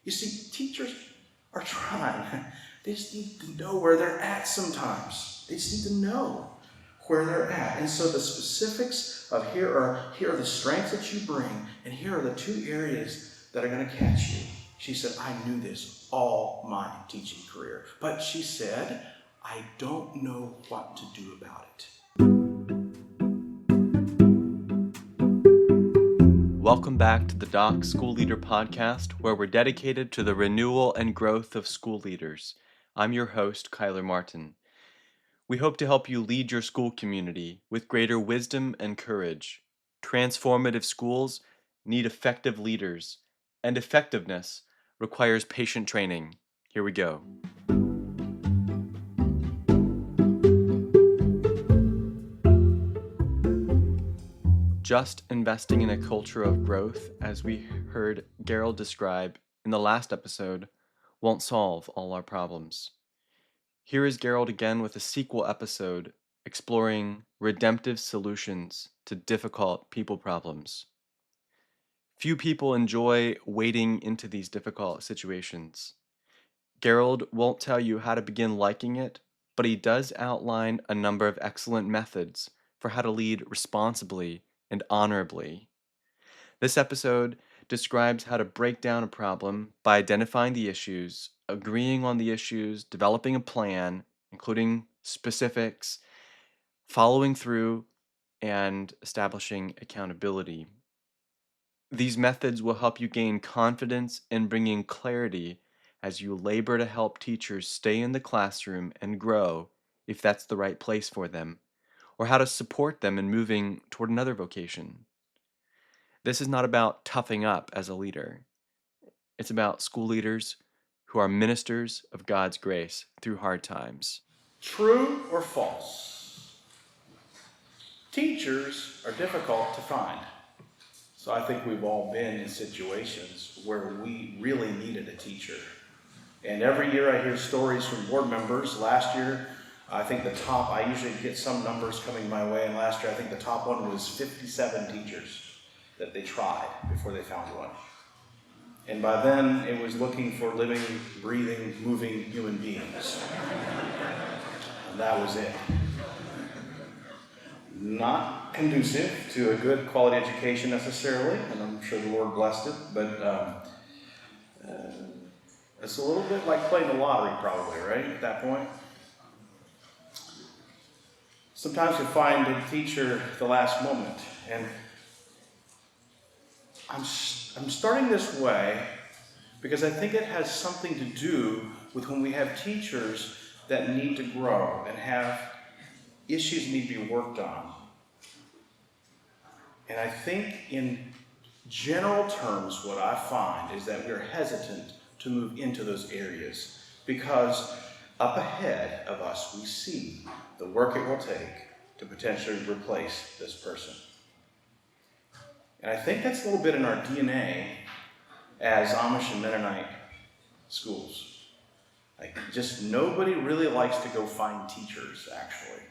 You see, teachers are trying. They just need to know where they're at sometimes. They just need to know where they're at. And so the specifics of here are the strengths that you bring, and here are the two areas that are going to catch you. She said, I knew this all my teaching career. But she said, I don't know what to do about it. Welcome back to the Doc School Leader Podcast, where we're dedicated to the renewal and growth of school leaders. I'm your host, Kyler Martin. We hope to help you lead your school community with greater wisdom and courage. Transformative schools need effective leaders, and effectiveness requires patient training. Here we go. Just investing in a culture of growth, as we heard Gerald describe in the last episode, won't solve all our problems. Here is Gerald again with a sequel episode exploring redemptive solutions to difficult people problems. Few people enjoy wading into these difficult situations. Gerald won't tell you how to begin liking it, but he does outline a number of excellent methods for how to lead responsibly and honorably. This episode describes how to break down a problem by identifying the issues, agreeing on the issues, developing a plan, including specifics, following through, and establishing accountability. These methods will help you gain confidence and bring in clarity as you labor to help teachers stay in the classroom and grow if that's the right place for them, or how to support them in moving toward another vocation. This is not about toughing up as a leader. It's about school leaders who are ministers of God's grace through hard times. True or false? Teachers are difficult to find. So I think we've all been in situations where we really needed a teacher. And every year I hear stories from board members. Last year, I think I usually get some numbers coming my way, and last year I think the top one was 57 teachers that they tried before they found one. And by then, it was looking for living, breathing, moving human beings. And that was it. Not conducive to a good quality education necessarily, and I'm sure the Lord blessed it, but it's a little bit like playing the lottery probably, right, at that point? Sometimes you find a teacher at the last moment, and I'm starting this way because I think it has something to do with when we have teachers that need to grow and have issues need to be worked on. And I think in general terms, what I find is that we're hesitant to move into those areas because up ahead of us, we see the work it will take to potentially replace this person. And I think that's a little bit in our DNA as Amish and Mennonite schools. Like, just nobody really likes to go find teachers, actually.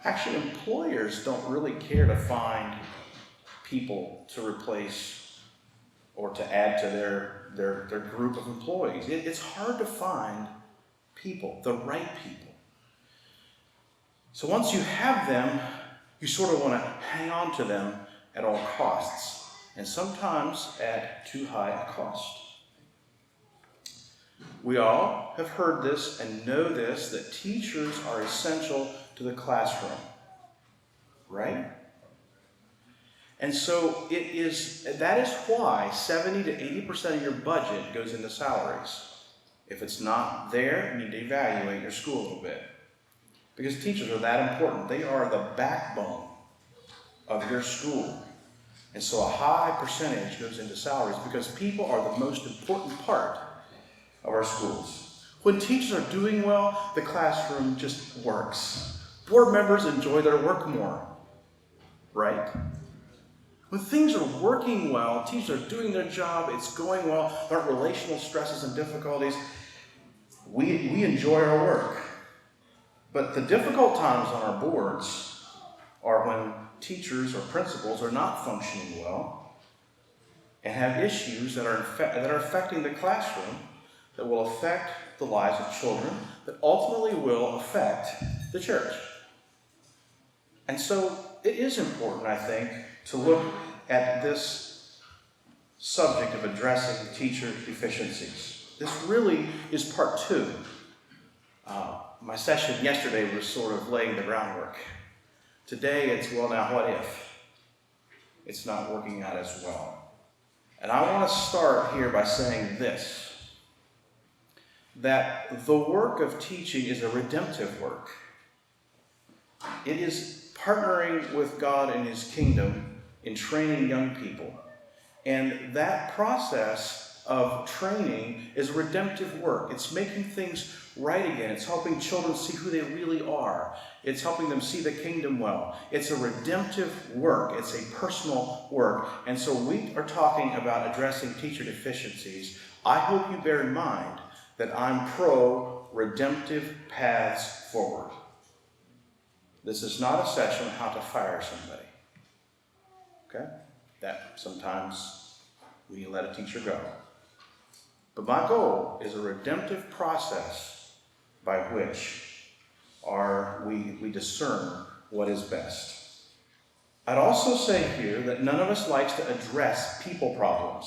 Actually, employers don't really care to find people to replace or to add to their group of employees. It's hard to find people, the right people. So once you have them, you sort of want to hang on to them at all costs, and sometimes at too high a cost. We all have heard this and know this, that teachers are essential to the classroom, right? And so that is why 70 to 80% of your budget goes into salaries. If it's not there, you need to evaluate your school a little bit. Because teachers are that important. They are the backbone of your school. And so a high percentage goes into salaries because people are the most important part of our schools. When teachers are doing well, the classroom just works. Board members enjoy their work more, right? When things are working well, teachers are doing their job, it's going well, there aren't relational stresses and difficulties, we enjoy our work. But the difficult times on our boards are when teachers or principals are not functioning well, and have issues that are affecting the classroom, that will affect the lives of children, that ultimately will affect the church. And so it is important, I think, to look at this subject of addressing teacher deficiencies. This really is part 2. My session yesterday was sort of laying the groundwork. Today it's, well, now what if it's not working out as well? And I want to start here by saying this, that the work of teaching is a redemptive work. It is partnering with God and His kingdom in training young people. And that process of training is redemptive work. It's making things right again. It's helping children see who they really are. It's helping them see the kingdom well. It's a redemptive work. It's a personal work. And so we are talking about addressing teacher deficiencies. I hope you bear in mind that I'm pro redemptive paths forward. This is not a session on how to fire somebody. Okay? That sometimes we let a teacher go. But my goal is a redemptive process by which we discern what is best. I'd also say here that none of us likes to address people problems.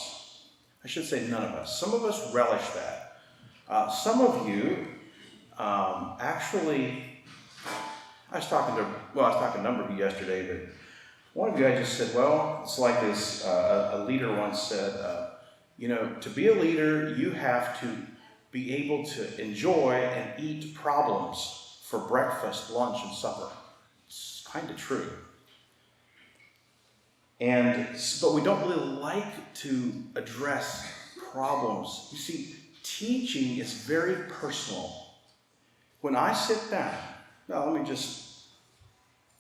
I should say none of us. Some of us relish that. Some of you actually, I was talking to a number of you yesterday, but one of you I just said, well, it's like this, a leader once said, to be a leader, you have to be able to enjoy and eat problems for breakfast, lunch, and supper. It's kind of true. But we don't really like to address problems. You see, teaching is very personal. When I sit down, now let me just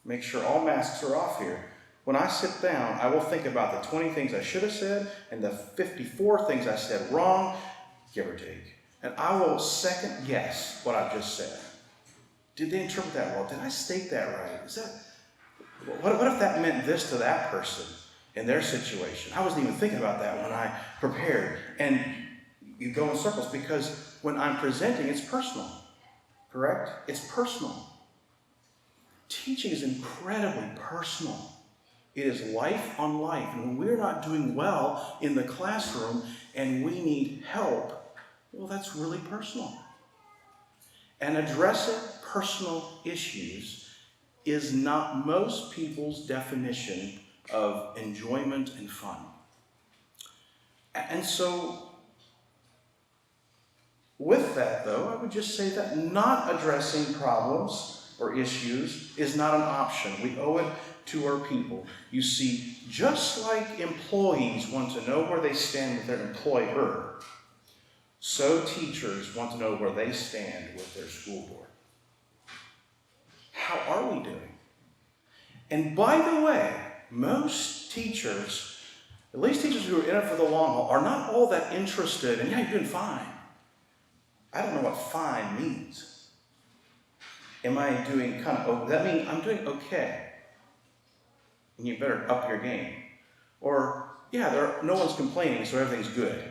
make sure all masks are off here. When I sit down, I will think about the 20 things I should have said and the 54 things I said wrong, give or take. And I will second guess what I've just said. Did they interpret that well? Did I state that right? What if that meant this to that person in their situation? I wasn't even thinking about that when I prepared. And you go in circles because when I'm presenting, it's personal. Correct? It's personal. Teaching is incredibly personal. It is life on life. And when we're not doing well in the classroom and we need help, well, that's really personal. And addressing personal issues is not most people's definition of enjoyment and fun. And so, with that, though, I would just say that not addressing problems or issues is not an option. We owe it to our people. You see, just like employees want to know where they stand with their employer, so teachers want to know where they stand with their school board. How are we doing? And by the way, most teachers, at least teachers who are in it for the long haul, are not all that interested in, yeah, you're doing fine. I don't know what fine means. Am I doing kind of, that means I'm doing okay. And you better up your game. Or, yeah, no one's complaining, so everything's good.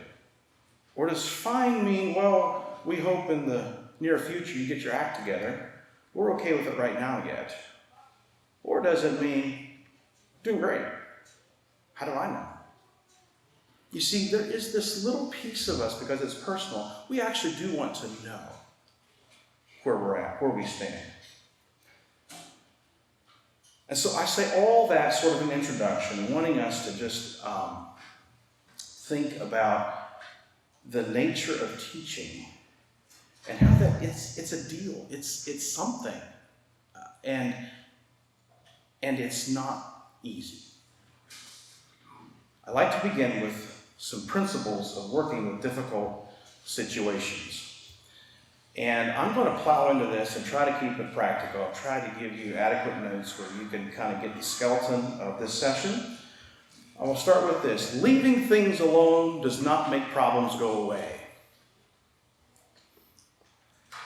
Or does fine mean, well, we hope in the near future you get your act together. We're okay with it right now yet. Or does it mean, doing great? How do I know? You see, there is this little piece of us, because it's personal, we actually do want to know where we're at, where we stand. And so I say all that sort of an introduction, wanting us to just think about the nature of teaching and how that it's a deal, it's something, and it's not easy. I like to begin with some principles of working with difficult situations. And I'm going to plow into this and try to keep it practical. I'll try to give you adequate notes where you can kind of get the skeleton of this session. I will start with this. Leaving things alone does not make problems go away.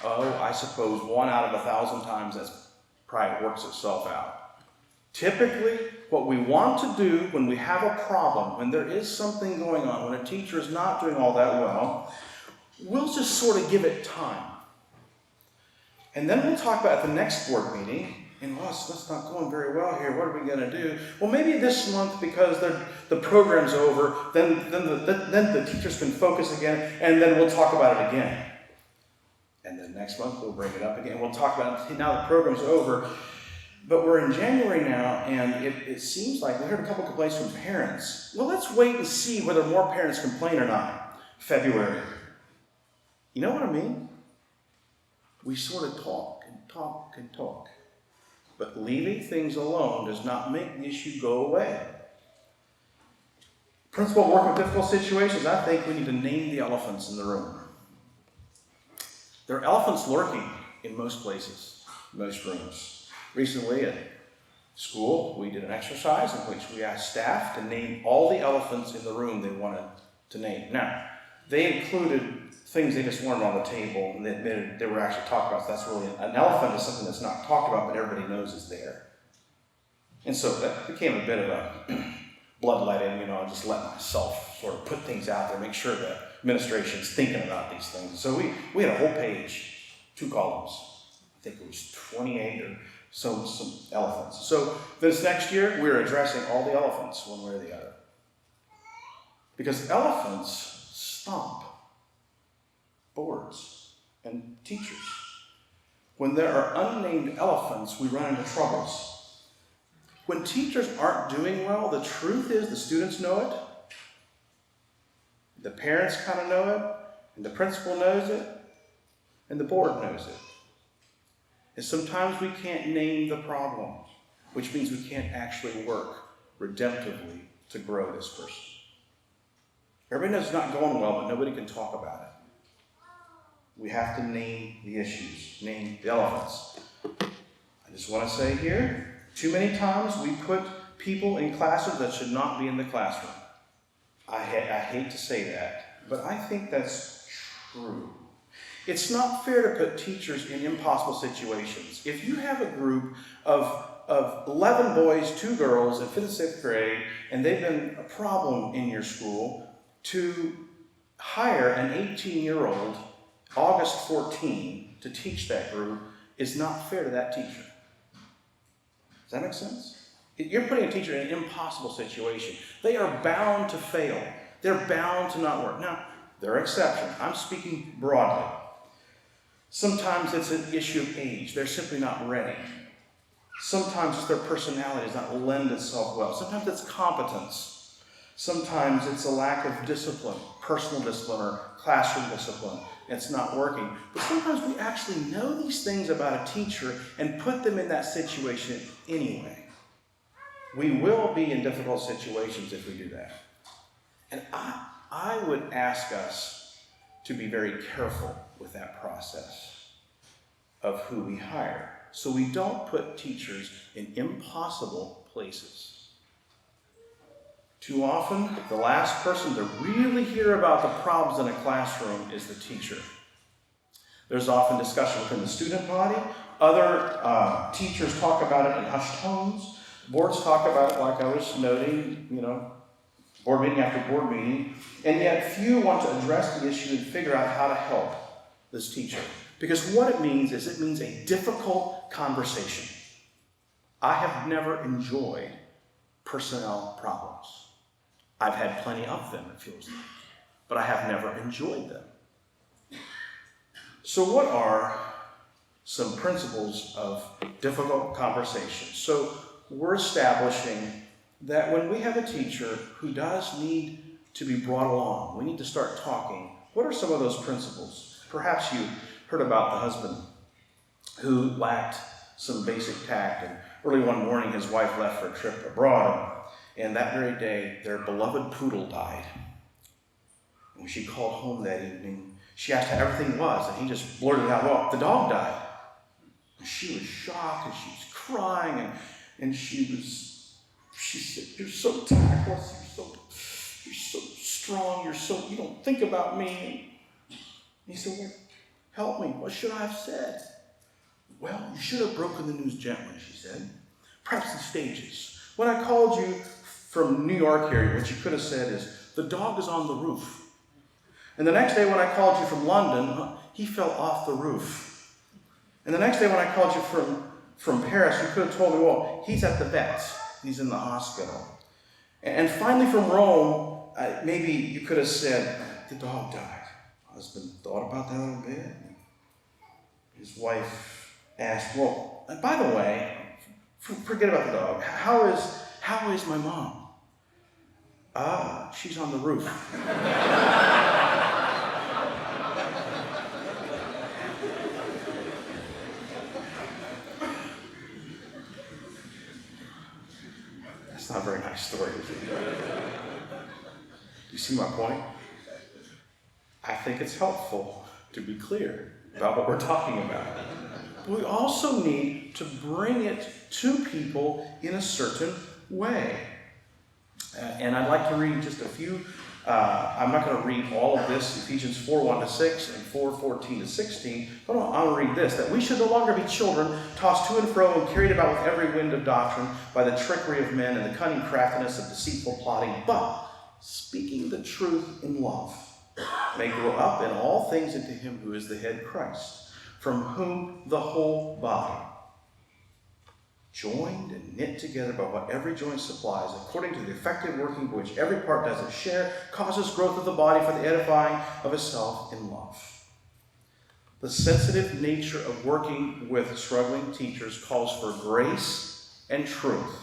Oh, I suppose 1 out of 1,000 times that's probably works itself out. Typically, what we want to do when we have a problem, when there is something going on, when a teacher is not doing all that well, we'll just sort of give it time. And then we'll talk about at the next board meeting, and well, that's not going very well here. What are we going to do? Well, maybe this month, because the program's over, then the teachers can focus again, and then we'll talk about it again. And then next month we'll bring it up again. We'll talk about it. Now the program's over, but we're in January now, and it seems like we heard a couple complaints from parents. Well, let's wait and see whether more parents complain or not. February. You know what I mean? We sort of talk and talk and talk. But leaving things alone does not make the issue go away. Principal work with difficult situations, I think we need to name the elephants in the room. There are elephants lurking in most places, most rooms. Recently at school, we did an exercise in which we asked staff to name all the elephants in the room they wanted to name. Now, they included things they just wanted on the table, and they admitted they were actually talked about. So that's really, an elephant is something that's not talked about, but everybody knows is there. And so that became a bit of a bloodletting, I just let myself sort of put things out there, make sure the administration's thinking about these things. So we had a whole page, 2 columns. I think it was 28 or some elephants. So this next year, we're addressing all the elephants one way or the other. Because elephants stomp boards and teachers. When there are unnamed elephants, we run into troubles. When teachers aren't doing well, the truth is the students know it, the parents kind of know it, and the principal knows it, and the board knows it. And sometimes we can't name the problem, which means we can't actually work redemptively to grow this person. Everybody knows it's not going well, but nobody can talk about it. We have to name the issues, name the elephants. I just want to say here, too many times we put people in classes that should not be in the classroom. I hate to say that, but I think that's true. It's not fair to put teachers in impossible situations. If you have a group of 11 boys, 2 girls in 5th and 6th grade, and they've been a problem in your school, to hire an 18-year-old August 14 to teach that group is not fair to that teacher. Does that make sense? You're putting a teacher in an impossible situation. They are bound to fail. They're bound to not work. Now, there are exceptions. I'm speaking broadly. Sometimes it's an issue of age. They're simply not ready. Sometimes it's their personality does not lend itself well. Sometimes it's competence. Sometimes it's a lack of discipline, personal discipline or classroom discipline. It's not working. But sometimes we actually know these things about a teacher and put them in that situation anyway. We will be in difficult situations if we do that. And I would ask us to be very careful with that process of who we hire, so we don't put teachers in impossible places. Too often, the last person to really hear about the problems in a classroom is the teacher. There's often discussion within the student body. Other teachers talk about it in hushed tones. Boards talk about it like I was noting, board meeting after board meeting. And yet few want to address the issue and figure out how to help this teacher. Because what it means is it means a difficult conversation. I have never enjoyed personnel problems. I've had plenty of them, it feels like, but I have never enjoyed them. So what are some principles of difficult conversation? So we're establishing that when we have a teacher who does need to be brought along, we need to start talking. What are some of those principles? Perhaps you heard about the husband who lacked some basic tact, and early one morning his wife left for a trip abroad, and that very day their beloved poodle died. When she called home that evening, she asked how everything was, and he just blurted out, well, the dog died. And she was shocked, and she was crying, and she said, you're so tactless, you're so strong, you don't think about me. And he said, well, help me, what should I have said? Well, you should have broken the news gently, she said. Perhaps in stages. When I called you from New York here, what you could have said is, the dog is on the roof. And the next day when I called you from London, he fell off the roof. And the next day when I called you from Paris, you could have told me, well, he's at the vet. He's in the hospital. And finally from Rome, maybe you could have said, the dog died. Husband thought about that a little bit. His wife asked, well, by the way, forget about the dog. How is my mom? She's on the roof. That's not a very nice story, is it? You see my point? I think it's helpful to be clear about what we're talking about. But we also need to bring it to people in a certain way. And I'd like to read just a few. I'm not going to read all of this, Ephesians 4:1-6 and 4:14-16, but I'll read this, that we should no longer be children, tossed to and fro and carried about with every wind of doctrine by the trickery of men and the cunning craftiness of deceitful plotting, but speaking the truth in love, may grow up in all things into him who is the head, Christ, from whom the whole body, joined and knit together by what every joint supplies, according to the effective working of which every part does its share, causes growth of the body for the edifying of itself in love. The sensitive nature of working with struggling teachers calls for grace and truth,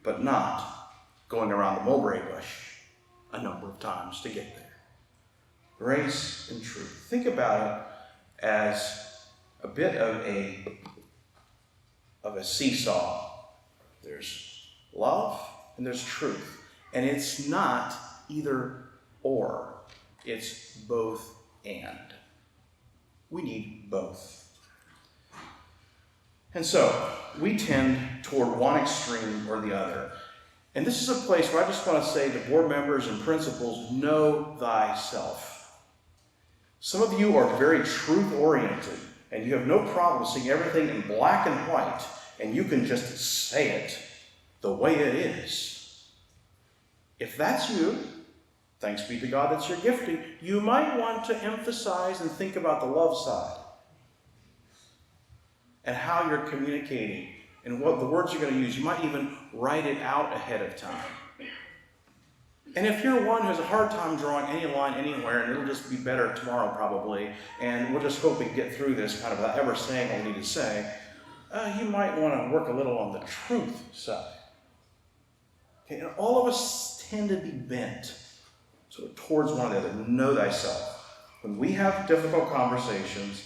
but not going around the mulberry bush a number of times to get there. Grace and truth. Think about it as a bit of a seesaw. There's love and there's truth. And it's not either or. It's both and. We need both. And so, we tend toward one extreme or the other. And this is a place where I just want to say to board members and principals, know thyself. Some of you are very truth-oriented, and you have no problem seeing everything in black and white, and you can just say it the way it is. If that's you, thanks be to God that's your gifting, you might want to emphasize and think about the love side and how you're communicating and what the words you're going to use. You might even write it out ahead of time. And if you're one who has a hard time drawing any line anywhere, and it'll just be better tomorrow probably, and we'll just hope we can get through this kind of without ever saying what we need to say, you might want to work a little on the truth side. Okay, and all of us tend to be bent sort of towards one another. Know thyself. When we have difficult conversations,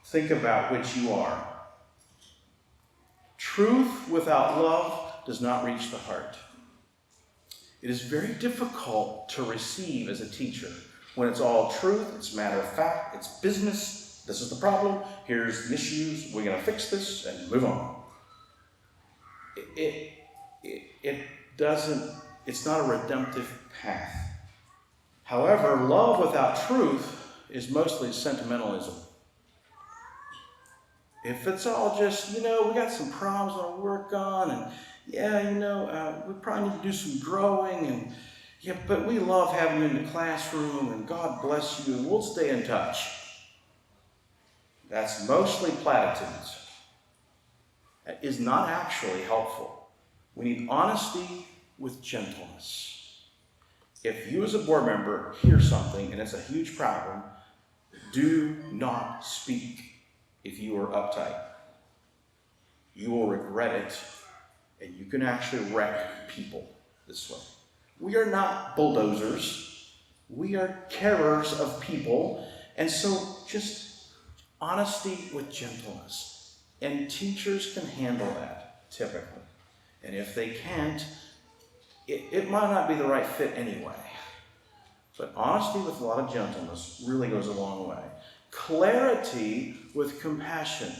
think about which you are. Truth without love does not reach the heart. It is very difficult to receive as a teacher when it's all truth, it's matter of fact, it's business, this is the problem, here's the issues, we're going to fix this and move on. It's not a redemptive path. However, love without truth is mostly sentimentalism. If it's all just, we got some problems I want to work on, and we probably need to do some growing, and but we love having you in the classroom, and God bless you, and we'll stay in touch. That's mostly platitudes. That is not actually helpful. We need honesty with gentleness. If you as a board member hear something, and it's a huge problem, do not speak if you are uptight. You will regret it. And you can actually wreck people this way. We are not bulldozers. We are carers of people. And so just honesty with gentleness. And teachers can handle that, typically. And if they can't, it might not be the right fit anyway. But honesty with a lot of gentleness really goes a long way. Clarity with compassion.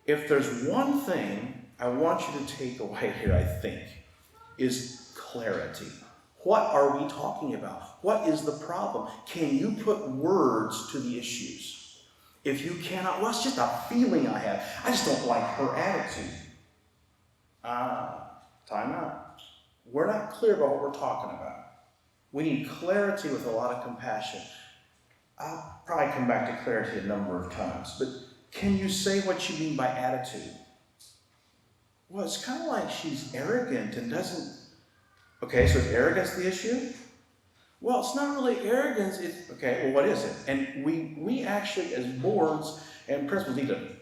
If there's one thing I want you to take away here, I think, is clarity. What are we talking about? What is the problem? Can you put words to the issues? If you cannot, well, it's just a feeling I have. I just don't like her attitude. Time out. We're not clear about what we're talking about. We need clarity with a lot of compassion. I'll probably come back to clarity a number of times, but can you say what you mean by attitude? Well, it's kind of like she's arrogant and doesn't... Okay, so is arrogance the issue? Well, it's not really arrogance. It's okay. Well, what is it? And we actually, as boards and principals,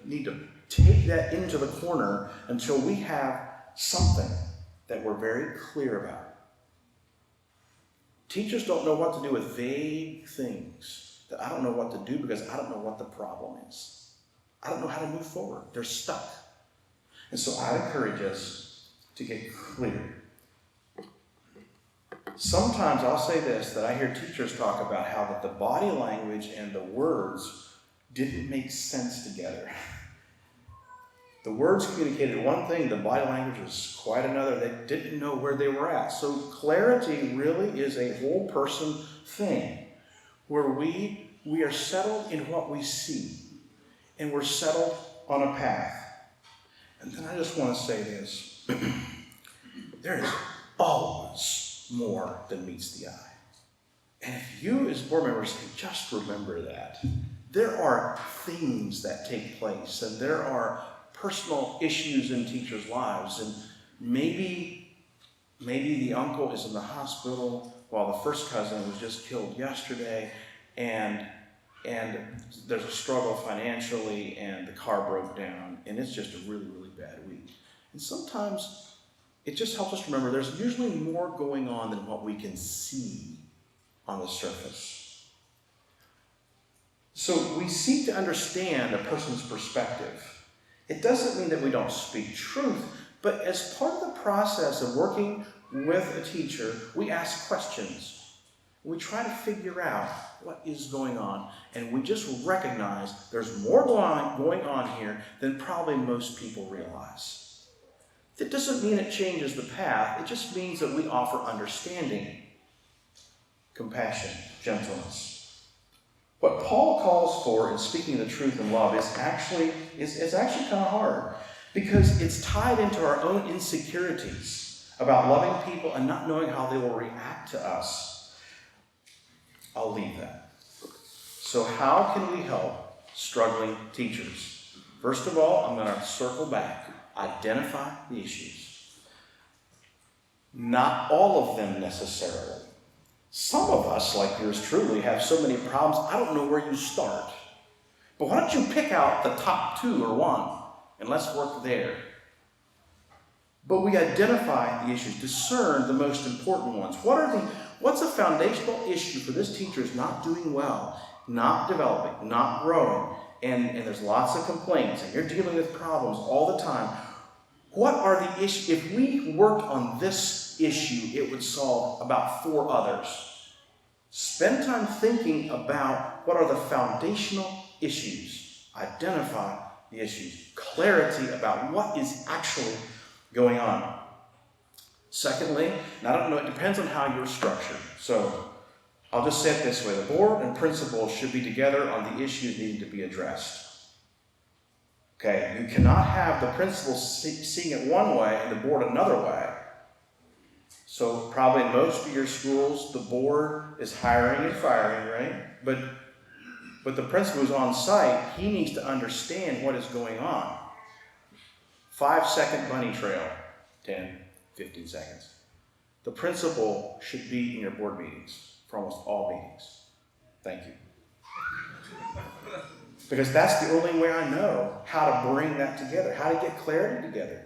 need to take that into the corner until we have something that we're very clear about. Teachers don't know what to do with vague things. That I don't know what to do because I don't know what the problem is. I don't know how to move forward. They're stuck. And so I encourage us to get clear. Sometimes I'll say this, that I hear teachers talk about how that the body language and the words didn't make sense together. The words communicated one thing, the body language was quite another. They didn't know where they were at. So clarity really is a whole person thing, where we are settled in what we see, and we're settled on a path. And then I just want to say this. There is always more than meets the eye. And if you as board members can just remember that, there are things that take place, and there are personal issues in teachers' lives, and maybe the uncle is in the hospital while the first cousin was just killed yesterday, and there's a struggle financially, and the car broke down, and it's just a really, really bad week. And sometimes it just helps us remember there's usually more going on than what we can see on the surface. So we seek to understand a person's perspective. It doesn't mean that we don't speak truth, but as part of the process of working with a teacher, we ask questions. We try to figure out what is going on, and we just recognize there's more going on here than probably most people realize. That doesn't mean it changes the path. It just means that we offer understanding, compassion, gentleness. What Paul calls for in speaking the truth in love is actually kind of hard, because it's tied into our own insecurities about loving people and not knowing how they will react to us. I'll leave that. So how can we help struggling teachers? First of all, I'm going to circle back. Identify the issues. Not all of them necessarily. Some of us, like yours truly, have so many problems, I don't know where you start. But why don't you pick out the top 2 or 1, and let's work there. But we identify the issues, discern the most important ones. What's a foundational issue for this teacher is not doing well, not developing, not growing, and there's lots of complaints, and you're dealing with problems all the time. What are the issues? If we worked on this issue, it would solve about 4 others. Spend time thinking about what are the foundational issues. Identify the issues. Clarity about what is actually going on. Secondly, and I don't know, it depends on how you're structured. So I'll just say it this way. The board and principals should be together on the issues needing to be addressed. Okay, you cannot have the principal seeing it one way and the board another way. So probably in most of your schools, the board is hiring and firing, right? But the principal who's on site, he needs to understand what is going on. 5-second bunny trail, 10, 15 seconds. The principal should be in your board meetings, for almost all meetings. Thank you. Because that's the only way I know how to bring that together, how to get clarity together.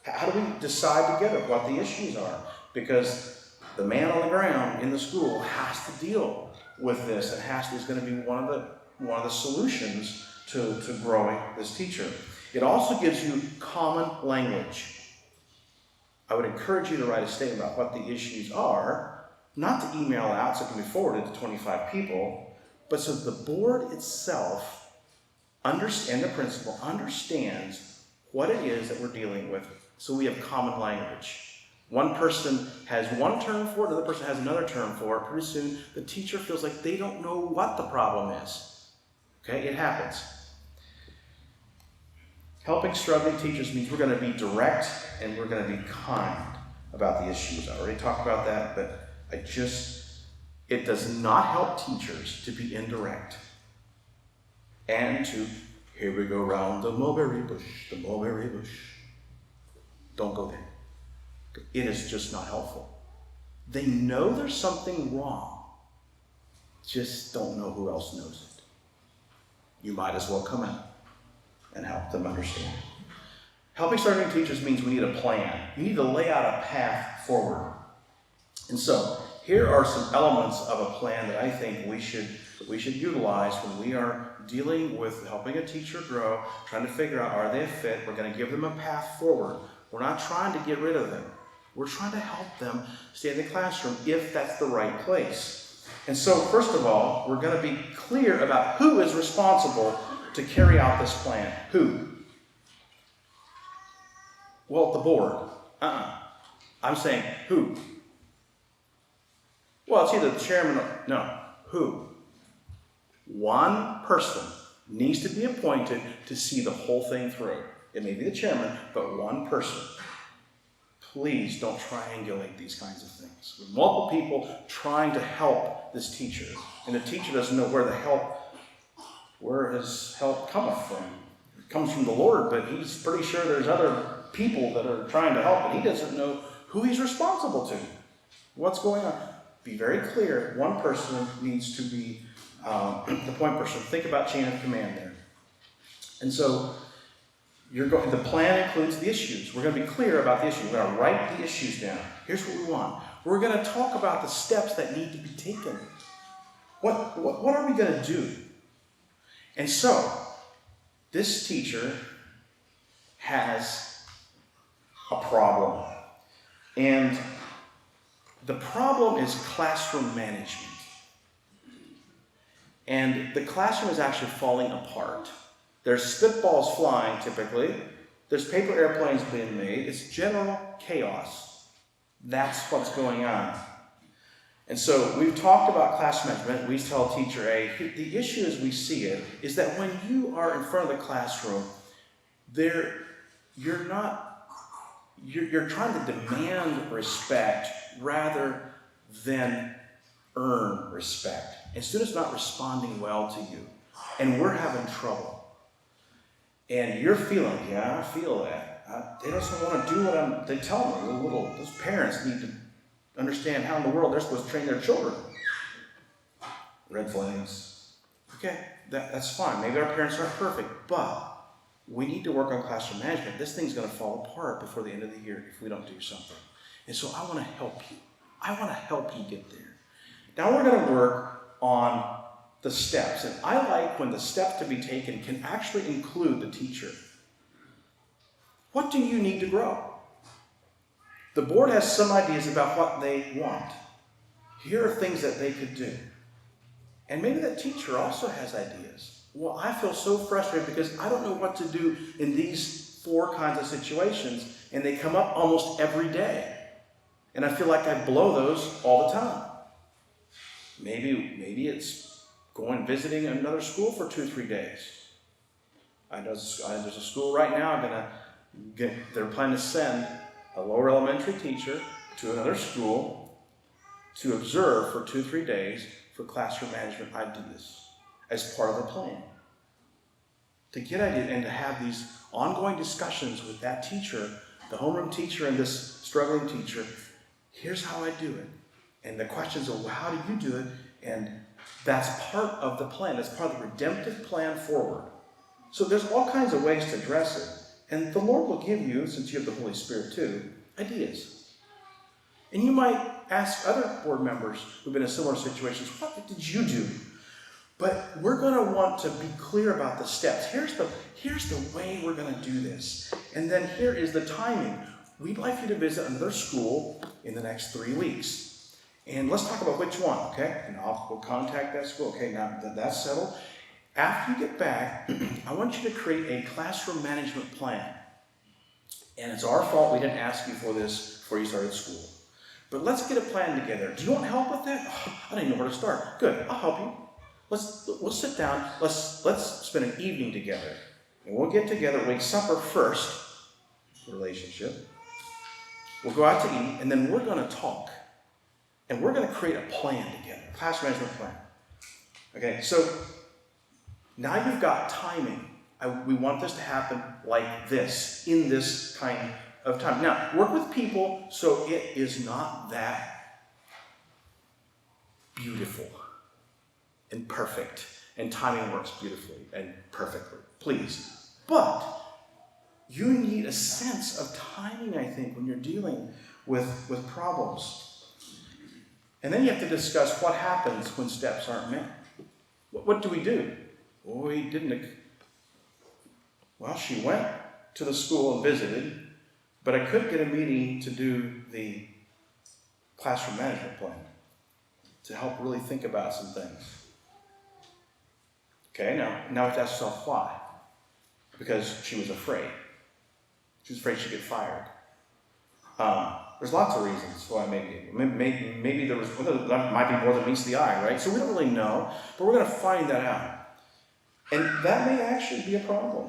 How do we decide together what the issues are? Because the man on the ground in the school has to deal with this, and is going to be one of the solutions to growing this teacher. It also gives you common language. I would encourage you to write a statement about what the issues are, not to email out so it can be forwarded to 25 people, but so the board itself and the principal understands what it is that we're dealing with, so we have common language. One person has one term for it, another person has another term for it. Pretty soon, the teacher feels like they don't know what the problem is. Okay, it happens. Helping struggling teachers means we're going to be direct and we're going to be kind about the issues. I already talked about that, but it does not help teachers to be indirect and to, here we go round the mulberry bush, the mulberry bush. Don't go there. It is just not helpful. They know there's something wrong, just don't know who else knows it. You might as well come out and help them understand. Helping struggling teachers means we need a plan. You need to lay out a path forward. And so, here are some elements of a plan that I think we should utilize when we are dealing with helping a teacher grow, trying to figure out, are they a fit? We're going to give them a path forward. We're not trying to get rid of them. We're trying to help them stay in the classroom if that's the right place. And so, first of all, we're going to be clear about who is responsible to carry out this plan. Who? Well, the board. I'm saying who? Well, it's either the chairman or... No. Who? One person needs to be appointed to see the whole thing through. It may be the chairman, but one person. Please don't triangulate these kinds of things. With multiple people trying to help this teacher, and the teacher doesn't know where his help cometh from. It comes from the Lord, but he's pretty sure there's other people that are trying to help, and he doesn't know who he's responsible to. What's going on? Be very clear. One person needs to be the point person. Think about chain of command there. And so the plan includes the issues. We're going to be clear about the issues. We're going to write the issues down. Here's what we want. We're going to talk about the steps that need to be taken. What are we going to do? And so, this teacher has a problem. And the problem is classroom management. And the classroom is actually falling apart. There's spitballs flying, typically. There's paper airplanes being made. It's general chaos. That's what's going on. And so we've talked about class management. We tell teacher A, the issue as we see it is that when you are in front of the classroom, you're trying to demand respect rather than earn respect. And students not responding well to you. And we're having trouble. And you're feeling, yeah, I feel that. They don't want to do what they tell me. Those parents need to understand how in the world they're supposed to train their children. Red flags. Okay, that's fine. Maybe our parents aren't perfect, but we need to work on classroom management. This thing's going to fall apart before the end of the year if we don't do something. And so I want to help you. I want to help you get there. Now we're going to work on the steps. And I like when the steps to be taken can actually include the teacher. What do you need to grow? The board has some ideas about what they want. Here are things that they could do. And maybe that teacher also has ideas. Well, I feel so frustrated because I don't know what to do in these 4 kinds of situations, and they come up almost every day. And I feel like I blow those all the time. Maybe it's going visiting another school for 2-3 days. I know there's a school right now they're planning to send a lower elementary teacher to another school to observe for 2-3 days for classroom management ideas as part of the plan. To get ideas and to have these ongoing discussions with that teacher, the homeroom teacher and this struggling teacher. Here's how I do it. And the questions are, well, how do you do it? And that's part of the plan. That's part of the redemptive plan forward. So there's all kinds of ways to address it. And the Lord will give you, since you have the Holy Spirit too, ideas. And you might ask other board members who've been in similar situations, what did you do? But we're going to want to be clear about the steps. Here's the way we're going to do this. And then here is the timing. We'd like you to visit another school in the next 3 weeks. And let's talk about which one, okay? And we'll contact that school. Okay, now that that's settled. After you get back, I want you to create a classroom management plan. And it's our fault we didn't ask you for this before you started school. But let's get a plan together. Do you want help with that? Oh, I don't even know where to start. Good, I'll help you. We'll sit down. Let's spend an evening together. And we'll get together, we'll eat supper first, relationship. We'll go out to eat, and then we're going to talk. And we're going to create a plan together, a class management plan. Okay, so now you've got timing. We want this to happen like this, in this kind of time. Now, work with people so it is not that beautiful and perfect, and timing works beautifully and perfectly, please. But you need a sense of timing, I think, when you're dealing with problems. And then you have to discuss what happens when steps aren't met. What do we do? Well, we didn't. Well, she went to the school and visited, but I couldn't get a meeting to do the classroom management plan to help really think about some things. Okay, now we have to ask ourselves why. Because she was afraid. She was afraid she'd get fired. There's lots of reasons why maybe there was, that might be more than meets the eye, right? So we don't really know, but we're going to find that out. And that may actually be a problem.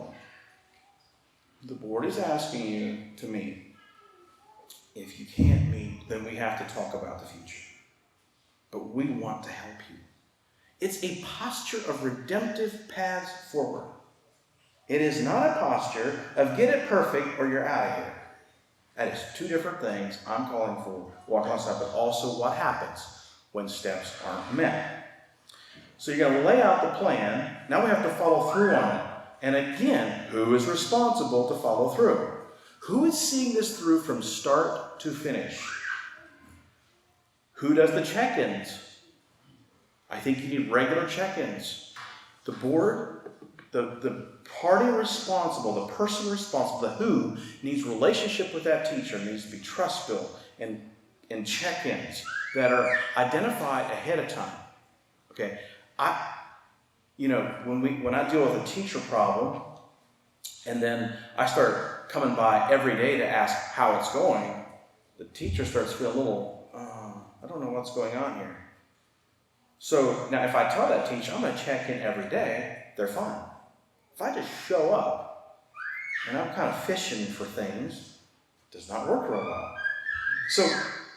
The board is asking you to meet. If you can't meet, then we have to talk about the future. But we want to help you. It's a posture of redemptive paths forward. It is not a posture of get it perfect or you're out of here. That is two different things I'm calling for. Walk alongside, but also what happens when steps aren't met. So you're going to lay out the plan. Now we have to follow through on it. And again, who is responsible to follow through? Who is seeing this through from start to finish? Who does the check-ins? I think you need regular check-ins. The board, the party responsible, the person responsible, the who, needs relationship with that teacher, needs to be trust-built and check-ins that are identified ahead of time. Okay, when I deal with a teacher problem, and then I start coming by every day to ask how it's going, the teacher starts feeling a little, I don't know what's going on here. So now if I tell that teacher I'm going to check in every day, they're fine. If I just show up and I'm kind of fishing for things, it does not work real well. So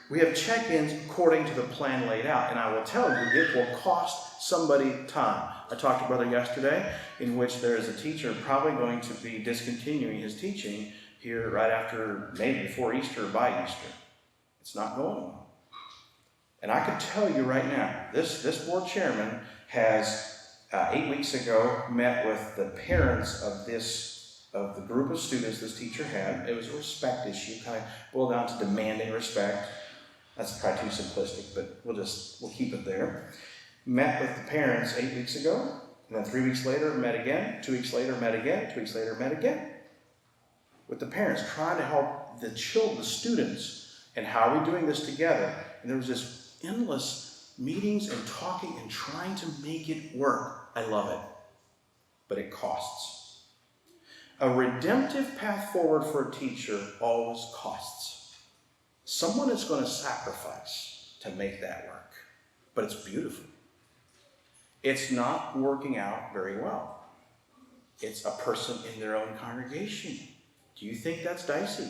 we have check-ins according to the plan laid out, and I will tell you it will cost somebody time. I talked to Brother yesterday in which there is a teacher probably going to be discontinuing his teaching here right after, maybe before Easter or by Easter. It's not going well. And I can tell you right now, this board chairman has 8 weeks ago met with the parents of the group of students this teacher had. It was a respect issue, kind of boiled down to demanding respect. That's probably too simplistic, but we'll keep it there. Met with the parents 8 weeks ago, and then 3 weeks later met again, 2 weeks later met again, 2 weeks later met again. With the parents, trying to help the students, and how are we doing this together? And there was this endless meetings and talking and trying to make it work. I love it, but it costs. A redemptive path forward for a teacher always costs. Someone is going to sacrifice to make that work, but it's beautiful. It's not working out very well. It's a person in their own congregation. Do you think that's dicey?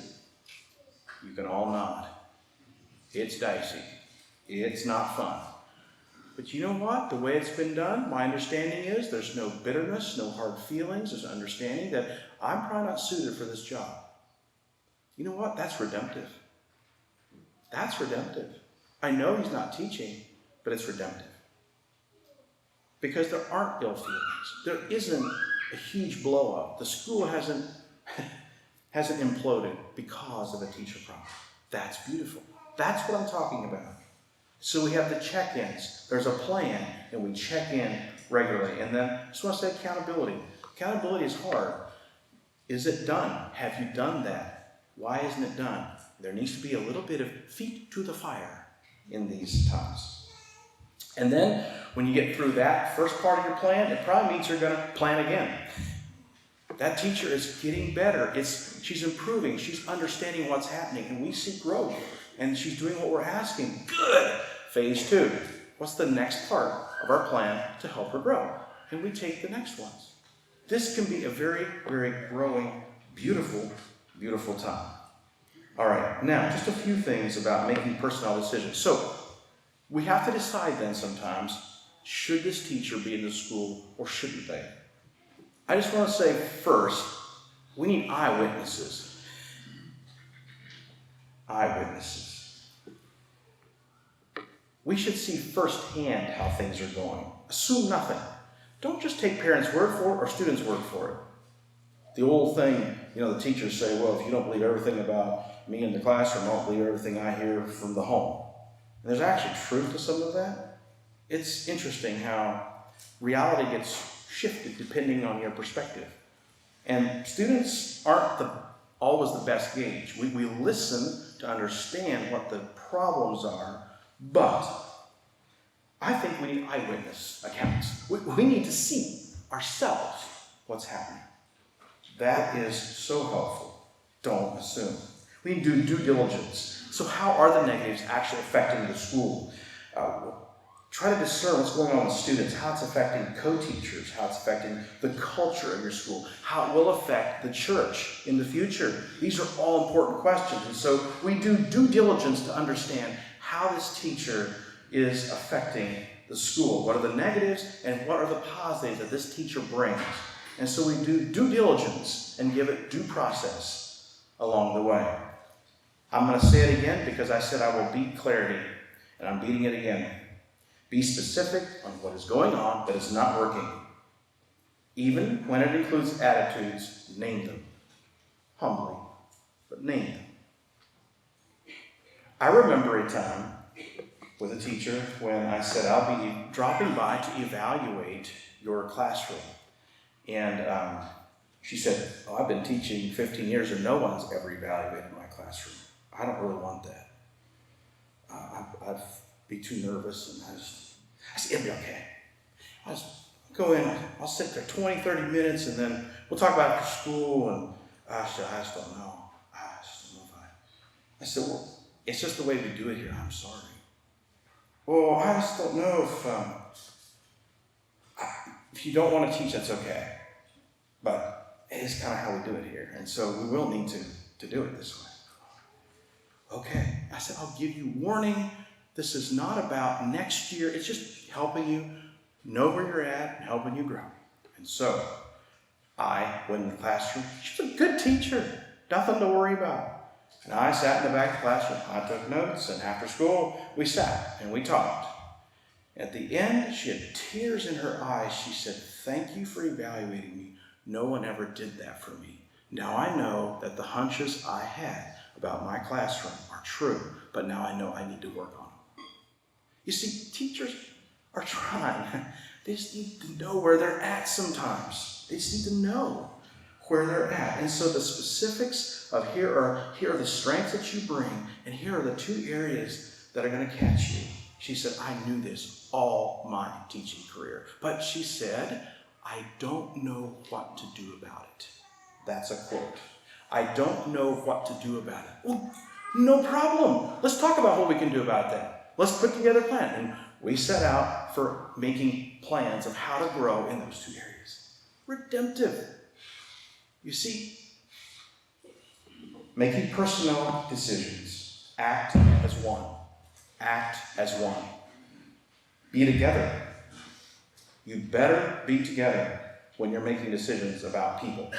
You can all nod. It's dicey. It's not fun. But you know what? The way it's been done, my understanding is there's no bitterness, no hard feelings. There's an understanding that I'm probably not suited for this job. You know what? That's redemptive. That's redemptive. I know he's not teaching, but it's redemptive. Because there aren't ill feelings. There isn't a huge blow up. The school hasn't imploded because of a teacher problem. That's beautiful. That's what I'm talking about. So we have the check-ins. There's a plan, and we check in regularly. And then I just want to say accountability. Accountability is hard. Is it done? Have you done that? Why isn't it done? There needs to be a little bit of feet to the fire in these times. And then when you get through that first part of your plan, it probably means you're going to plan again. That teacher is getting better. She's improving. She's understanding what's happening. And we see growth. And she's doing what we're asking. Good. Phase 2. What's the next part of our plan to help her grow? And we take the next ones. This can be a very, very growing, beautiful, beautiful time. All right, now just a few things about making personnel decisions. So we have to decide then sometimes, should this teacher be in the school or shouldn't they? I just want to say first, we need eyewitnesses. Eyewitnesses. We should see firsthand how things are going. Assume nothing. Don't just take parents' word for it or students' word for it. The old thing, the teachers say, well, if you don't believe everything about me in the classroom, I don't believe everything I hear from the home. And there's actually truth to some of that. It's interesting how reality gets shifted depending on your perspective. And students aren't always the best gauge. We listen to understand what the problems are, but I think we need eyewitness accounts. We need to see ourselves what's happening. That is so helpful. Don't assume. We need to do due diligence. So how are the negatives actually affecting the school? Try to discern what's going on with students, how it's affecting co-teachers, how it's affecting the culture of your school, how it will affect the church in the future. These are all important questions. And so we do due diligence to understand how this teacher is affecting the school. What are the negatives and what are the positives that this teacher brings? And so we do due diligence and give it due process along the way. I'm going to say it again because I said I will beat clarity, and I'm beating it again. Be specific on what is going on that is not working. Even when it includes attitudes, name them. Humbly, but name them. I remember a time with a teacher when I said, I'll be dropping by to evaluate your classroom. And she said, I've been teaching 15 years and no one's ever evaluated my classroom. I don't really want that. I'd be too nervous, and I said, it'll be okay. I'll just go in, I'll sit there 20, 30 minutes, and then we'll talk about after school, and I just don't know. I just don't know if I said, well, it's just the way we do it here. I'm sorry. Well, I just don't know if you don't want to teach, that's okay. But it is kind of how we do it here. And so we will need to do it this way. Okay. I said, I'll give you warning. This is not about next year. It's just helping you know where you're at and helping you grow. And so I went in the classroom. She was a good teacher. Nothing to worry about. And I sat in the back of the classroom. I took notes. And after school, we sat and we talked. At the end, she had tears in her eyes. She said, thank you for evaluating me. No one ever did that for me. Now I know that the hunches I had about my classroom are true, but now I know I need to work on them. You see, teachers are trying. They just need to know where they're at sometimes. They just need to know where they're at. And so the specifics of here are the strengths that you bring, and here are the two areas that are going to catch you. She said, I knew this all my teaching career. But she said, I don't know what to do about it. That's a quote. I don't know what to do about it. Well, no problem. Let's talk about what we can do about that. Let's put together a plan. And we set out for making plans of how to grow in those two areas. Redemptive. You see, making personnel decisions. Act as one. Act as one. Be together. You better be together when you're making decisions about people.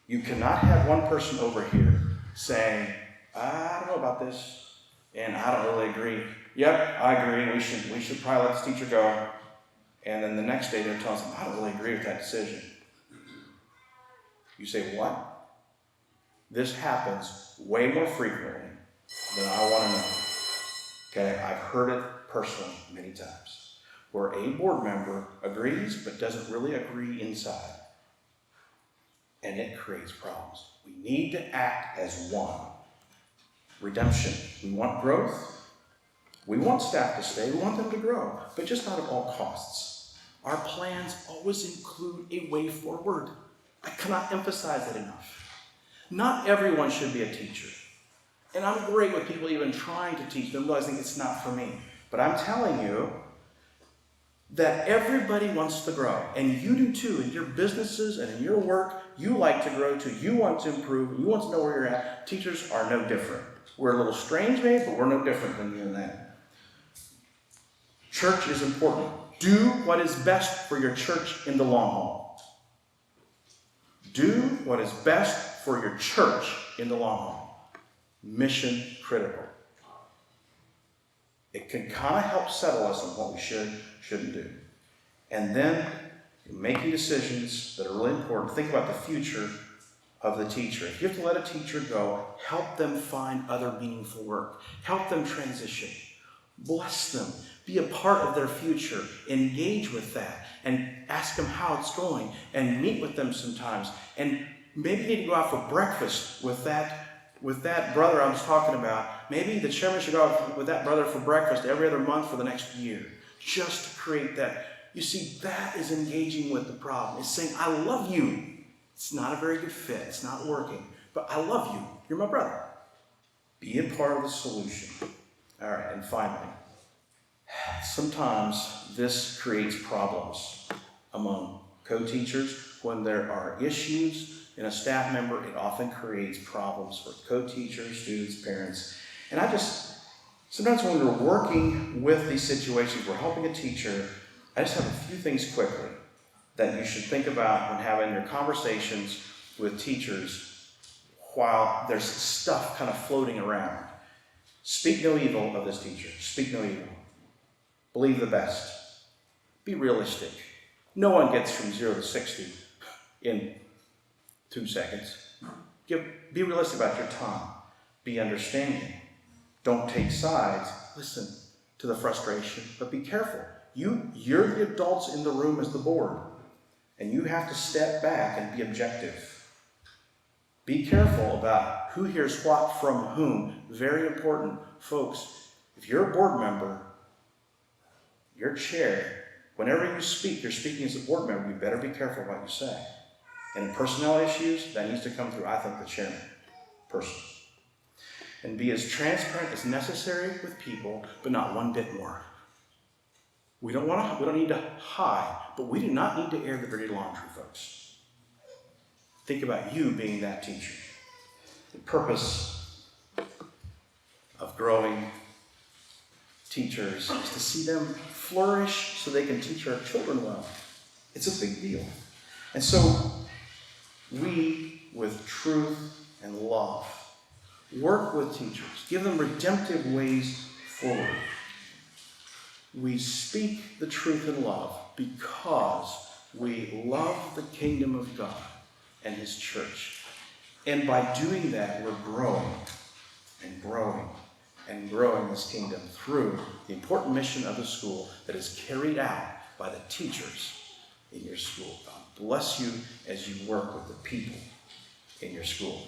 You cannot have one person over here saying, I don't know about this, and I don't really agree. Yep, I agree. We should probably let this teacher go. And then the next day they're telling them, I don't really agree with that decision. You say, what? This happens way more frequently than I want to know. Okay, I've heard it personally many times, where a board member agrees but doesn't really agree inside. And it creates problems. We need to act as one. Redemption. We want growth. We want staff to stay. We want them to grow, but just not at all costs. Our plans always include a way forward. I cannot emphasize that enough. Not everyone should be a teacher. And I'm great with people even trying to teach them, realizing it's not for me. But I'm telling you, that everybody wants to grow, and you do too. In your businesses and in your work, you like to grow too. You want to improve. You want to know where you're at. Teachers are no different. We're a little strange, maybe, but we're no different than you in that. Church is important. Do what is best for your church in the long haul. Do what is best for your church in the long haul. Mission critical. It can kind of help settle us on what we shouldn't do. And then making decisions that are really important. Think about the future of the teacher. If you have to let a teacher go, help them find other meaningful work. Help them transition. Bless them. Be a part of their future. Engage with that. And ask them how it's going. And meet with them sometimes. And maybe you need to go out for breakfast with that brother I was talking about. Maybe the chairman should go out with that brother for breakfast every other month for the next year. Just to create that. You see, that is engaging with the problem. It's saying, I love you. It's not a very good fit. It's not working. But I love you. You're my brother. Be a part of the solution. All right, and finally, sometimes this creates problems among co-teachers. When there are issues in a staff member, it often creates problems for co-teachers, students, parents. And sometimes when we're working with these situations, we're helping a teacher, I just have a few things quickly that you should think about when having your conversations with teachers while there's stuff kind of floating around. Speak no evil of this teacher. Speak no evil. Believe the best. Be realistic. No one gets from 0 to 60 in 2 seconds. Be realistic about your time. Be understanding. Don't take sides. Listen to the frustration, but be careful. You're the adults in the room as the board, and you have to step back and be objective. Be careful about who hears what from whom. Very important. Folks, if you're a board member, your chair, whenever you speak, you're speaking as a board member, you better be careful what you say. And in personnel issues, that needs to come through, I think, the chairman, personally. And be as transparent as necessary with people, but not one bit more. We don't need to hide, but we do not need to air the dirty laundry, folks. Think about you being that teacher. The purpose of growing teachers is to see them flourish so they can teach our children well. It's a big deal. And so we, with truth and love, work with teachers. Give them redemptive ways forward. We speak the truth in love because we love the kingdom of God and His church. And by doing that, we're growing and growing and growing this kingdom through the important mission of the school that is carried out by the teachers in your school. God bless you as you work with the people in your school.